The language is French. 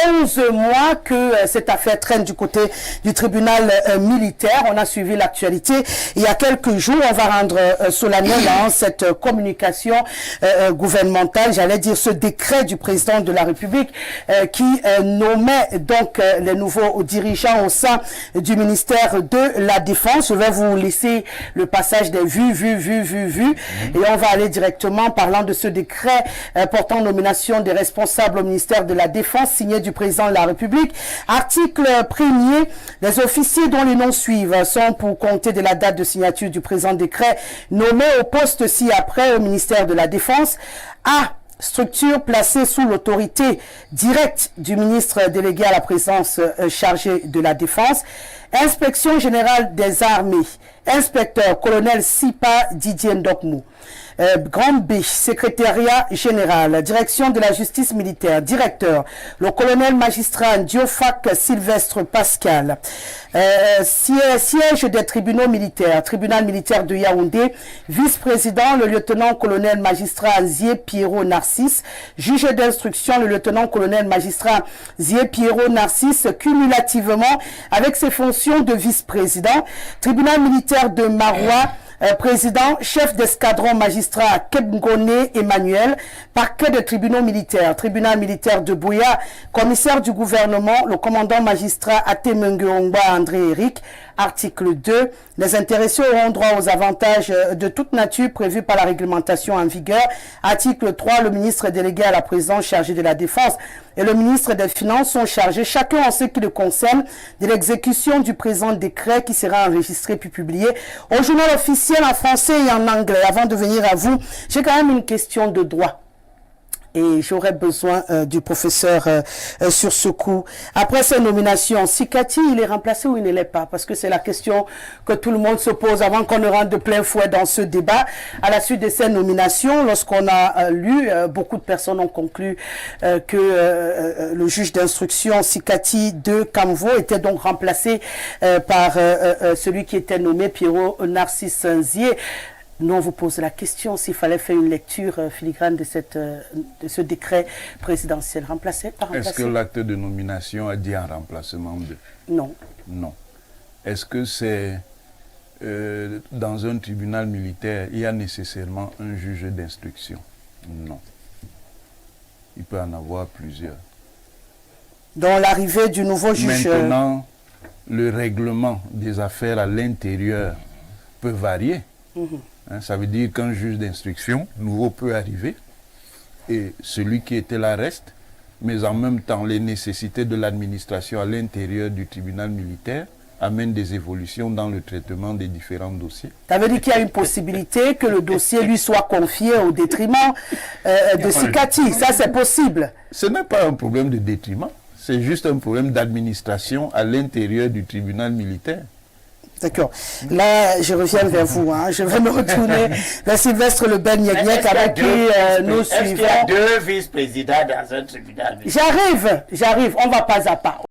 11 mois que cette affaire traîne du côté du tribunal militaire. On a suivi l'actualité. Il y a quelques jours, on va rendre solennellement cette communication gouvernementale, j'allais dire ce décret du président de la République qui nommait donc les nouveaux dirigeants au sein du ministère de la Défense. Je vais vous laisser le passage des vues. Et on va aller directement parlant de ce décret portant nomination des responsables au ministère de la Défense signé du président de la République. Article 1er, les officiers dont les noms suivent sont pour compter de la date de signature du présent décret nommés au poste ci-après au ministère de la Défense. A. Structure placée sous l'autorité directe du ministre délégué à la présidence chargé de la Défense. Inspection générale des armées. Inspecteur colonel Sipa Didier Ndokmou. Grand B, secrétariat général, direction de la justice militaire, directeur, le colonel magistrat Diofak Sylvestre Pascal, siège des tribunaux militaires, tribunal militaire de Yaoundé, vice-président, le lieutenant-colonel magistrat Zié Pierrot Narcisse, juge d'instruction, le lieutenant-colonel magistrat Zié Pierrot Narcisse, cumulativement avec ses fonctions de vice-président, tribunal militaire de Marois, président, chef d'escadron magistrat Kebngone Emmanuel, parquet des tribunaux militaires, tribunal militaire de Bouya, commissaire du gouvernement, le commandant magistrat Atemengeongba André Eric, article 2, les intéressés auront droit aux avantages de toute nature prévus par la réglementation en vigueur. Article 3, le ministre délégué à la présidence chargé de la Défense et le ministre des Finances sont chargés, chacun en ce qui le concerne, de l'exécution du présent décret qui sera enregistré puis publié au journal officiel en français et en anglais. Avant de venir à vous, j'ai quand même une question de droit. Et j'aurais besoin du professeur sur ce coup. Après ces nominations, Sikati, il est remplacé ou il ne l'est pas? Parce que c'est la question que tout le monde se pose avant qu'on ne rentre de plein fouet dans ce débat. À la suite de ces nominations, lorsqu'on a lu, beaucoup de personnes ont conclu que le juge d'instruction Sikati de Kamvo était donc remplacé par celui qui était nommé Pierrot Narcisse Nzié. Nous, on vous pose la question s'il fallait faire une lecture filigrane de ce décret présidentiel. Remplacé, pas remplacé? Est-ce que l'acte de nomination a dit un remplacement de? Non. Non. Est-ce que c'est dans un tribunal militaire, il y a nécessairement un juge d'instruction? Non. Il peut en avoir plusieurs. Dans l'arrivée du nouveau juge... Maintenant, le règlement des affaires à l'intérieur peut varier. Ça veut dire qu'un juge d'instruction nouveau peut arriver et celui qui était là reste, mais en même temps les nécessités de l'administration à l'intérieur du tribunal militaire amènent des évolutions dans le traitement des différents dossiers. Ça veut dire qu'il y a une possibilité que le dossier lui soit confié au détriment de Sikati. Ça, c'est possible. Ce n'est pas un problème de détriment, c'est juste un problème d'administration à l'intérieur du tribunal militaire. D'accord. Là, je reviens vers vous. Je vais me retourner vers Sylvestre Le Ben Yegnek avec qui nous suivons. Est-ce qu'il y a deux vice-présidents dans un tribunal? J'arrive. On va pas à pas.